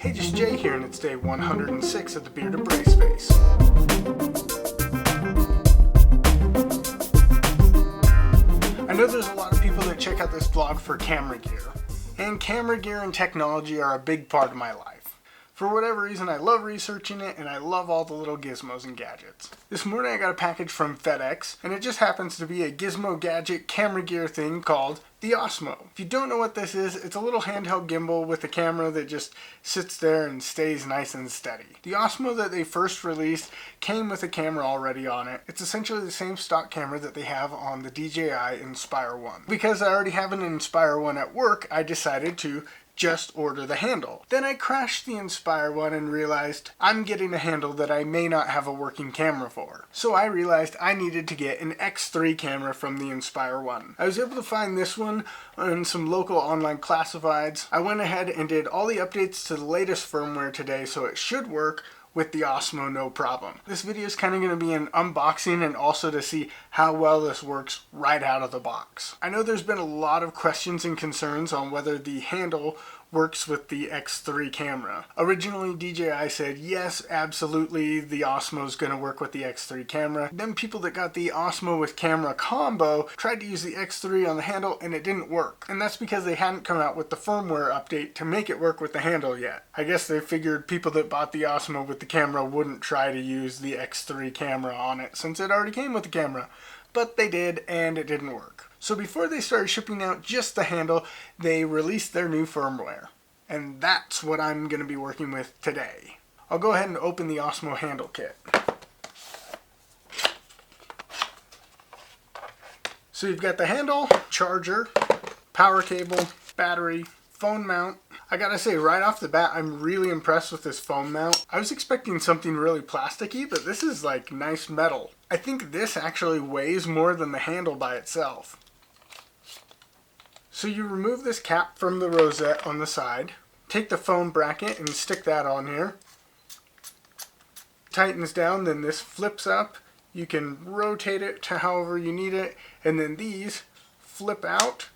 Hey, just Jay here, and it's day 106 of the Bearded Brace Face. I know there's a lot of people that check out this vlog for camera gear, and camera gear and technology are a big part of my life. For whatever reason, I love researching it, and I love all the little gizmos and gadgets. This morning I got a package from FedEx, and it just happens to be a gizmo gadget camera gear thing called the Osmo. If you don't know what this is, it's a little handheld gimbal with a camera that just sits there and stays nice and steady. The Osmo that they first released came with a camera already on it. It's essentially the same stock camera that they have on the DJI Inspire 1. Because I already have an Inspire 1 at work, I decided to just order the handle. Then I crashed the Inspire 1 and realized I'm getting a handle that I may not have a working camera for. So I realized I needed to get an X3 camera from the Inspire 1. I was able to find this one on some local online classifieds. I went ahead and did all the updates to the latest firmware today, so it should work with the Osmo no problem. This video is kind of going to be an unboxing and also to see how well this works right out of the box. I know there's been a lot of questions and concerns on whether the handle works with the X3 camera. Originally, DJI said yes, absolutely, the Osmo is going to work with the X3 camera. Then people that got the Osmo with camera combo tried to use the X3 on the handle and it didn't work. And that's because they hadn't come out with the firmware update to make it work with the handle yet. I guess they figured people that bought the Osmo with the camera wouldn't try to use the X3 camera on it since it already came with the camera. But they did, and it didn't work. So before they started shipping out just the handle, they released their new firmware. And that's what I'm going to be working with today. I'll go ahead and open the Osmo handle kit. So you've got the handle, charger, power cable, battery, phone mount. I gotta say, right off the bat, I'm really impressed with this phone mount. I was expecting something really plasticky, but this is like nice metal. I think this actually weighs more than the handle by itself. So you remove this cap from the rosette on the side, take the phone bracket and stick that on here. Tightens down, then this flips up. You can rotate it to however you need it, and then these flip out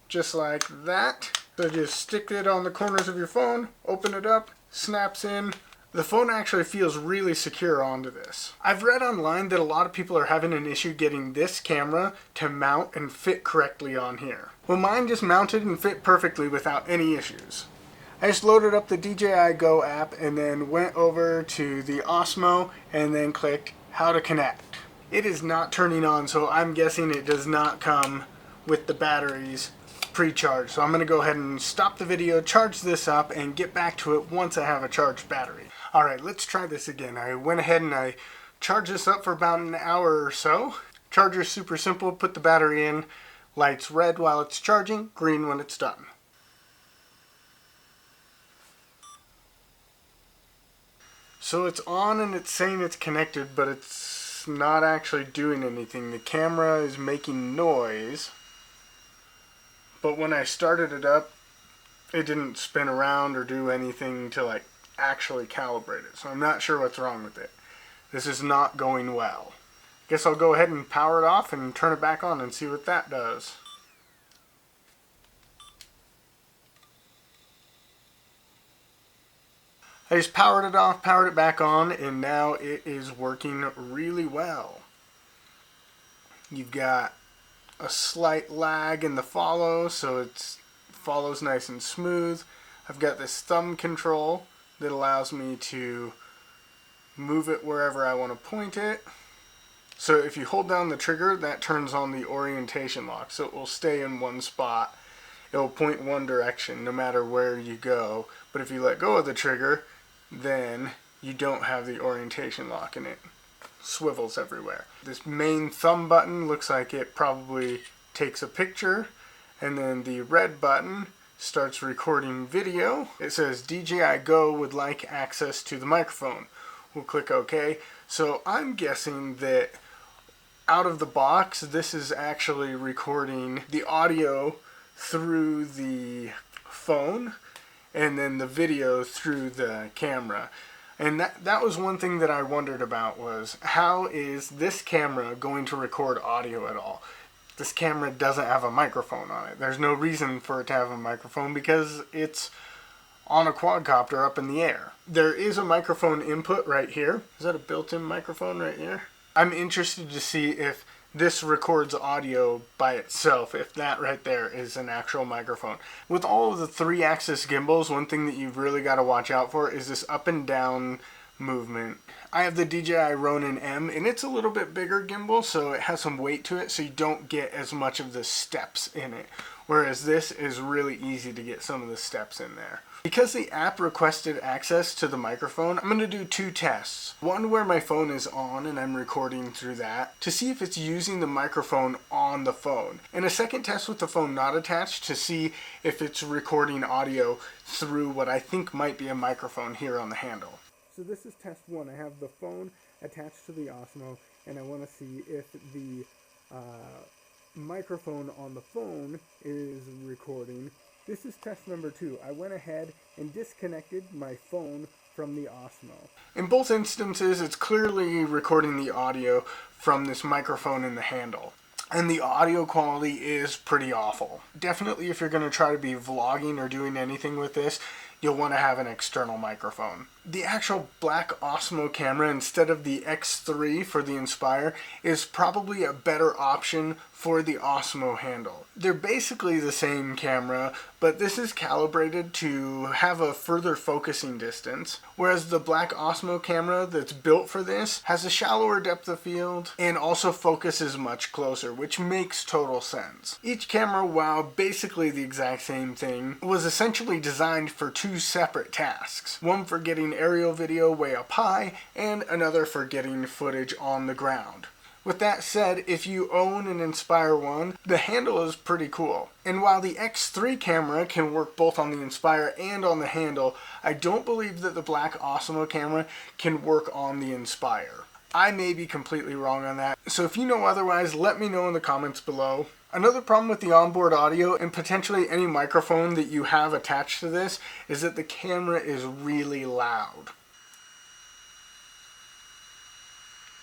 just like that. So just stick it on the corners of your phone, open it up, snaps in. The phone actually feels really secure onto this. I've read online that a lot of people are having an issue getting this camera to mount and fit correctly on here. Well, mine just mounted and fit perfectly without any issues. I just loaded up the DJI Go app and then went over to the Osmo and then clicked how to connect. It is not turning on, so I'm guessing it does not come with the batteries pre-charged. So I'm going to go ahead and stop the video, charge this up, and get back to it once I have a charged battery. Alright, let's try this again. I went ahead and I charged this up for about an hour or so. Charger's super simple. Put the battery in. Lights red while it's charging, green when it's done. So it's on and it's saying it's connected, but it's not actually doing anything. The camera is making noise. But when I started it up, it didn't spin around or do anything to like actually calibrate it. So I'm not sure what's wrong with it. This is not going well. Guess I'll go ahead and power it off and turn it back on and see what that does. I just powered it off, powered it back on, and now it is working really well. You've got a slight lag in the follow, so it follows nice and smooth. I've got this thumb control that allows me to move it wherever I want to point it. So if you hold down the trigger, that turns on the orientation lock, so it will stay in one spot. It will point one direction no matter where you go. But if you let go of the trigger, then you don't have the orientation lock and it swivels everywhere. This main thumb button looks like it probably takes a picture, and then the red button starts recording video. It says DJI Go would like access to the microphone. We'll click OK. So I'm guessing that out of the box, this is actually recording the audio through the phone and then the video through the camera. And that was one thing that I wondered about, was how is this camera going to record audio at all? This camera doesn't have a microphone on it. There's no reason for it to have a microphone because it's on a quadcopter up in the air. There is a microphone input right here. Is that a built-in microphone right here? I'm interested to see if this records audio by itself, if that right there is an actual microphone. With all of the 3-axis gimbals, one thing that you've really got to watch out for is this up and down movement. I have the DJI Ronin M, and it's a little bit bigger gimbal, so it has some weight to it, so you don't get as much of the steps in it. Whereas this is really easy to get some of the steps in there. Because the app requested access to the microphone, I'm going to do 2 tests. One where my phone is on and I'm recording through that to see if it's using the microphone on the phone. And a second test with the phone not attached to see if it's recording audio through what I think might be a microphone here on the handle. So this is test 1. I have the phone attached to the Osmo, and I want to see if the microphone on the phone is recording. This is test number 2. I went ahead and disconnected my phone from the Osmo. In both instances, it's clearly recording the audio from this microphone in the handle. And the audio quality is pretty awful. Definitely if you're going to try to be vlogging or doing anything with this, you'll want to have an external microphone. The actual black Osmo camera instead of the X3 for the Inspire is probably a better option for the Osmo handle. They're basically the same camera, but this is calibrated to have a further focusing distance, whereas the black Osmo camera that's built for this has a shallower depth of field and also focuses much closer, which makes total sense. Each camera, while basically the exact same thing, was essentially designed for 2 separate tasks. One for getting aerial video way up high, and another for getting footage on the ground. With that said, if you own an Inspire 1, the handle is pretty cool. And while the X3 camera can work both on the Inspire and on the handle, I don't believe that the black Osmo camera can work on the Inspire. I may be completely wrong on that, so if you know otherwise, let me know in the comments below. Another problem with the onboard audio and potentially any microphone that you have attached to this is that the camera is really loud.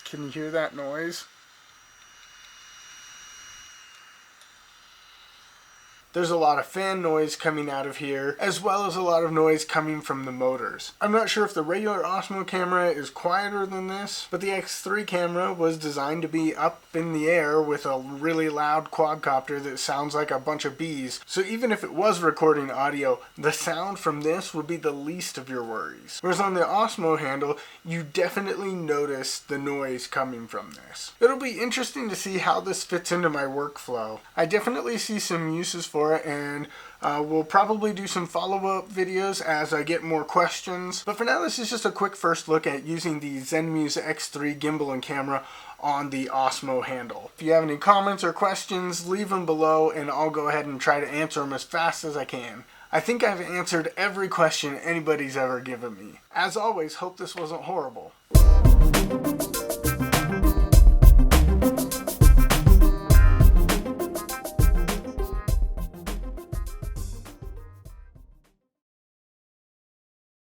Can you hear that noise? There's a lot of fan noise coming out of here, as well as a lot of noise coming from the motors. I'm not sure if the regular Osmo camera is quieter than this, but the X3 camera was designed to be up in the air with a really loud quadcopter that sounds like a bunch of bees. So even if it was recording audio, the sound from this would be the least of your worries. Whereas on the Osmo handle, you definitely notice the noise coming from this. It'll be interesting to see how this fits into my workflow. I definitely see some uses for it, and we'll probably do some follow-up videos as I get more questions. But for now, this is just a quick first look at using the Zenmuse X3 gimbal and camera on the Osmo handle. If you have any comments or questions, leave them below and I'll go ahead and try to answer them as fast as I can. I think I've answered every question anybody's ever given me. As always, hope this wasn't horrible.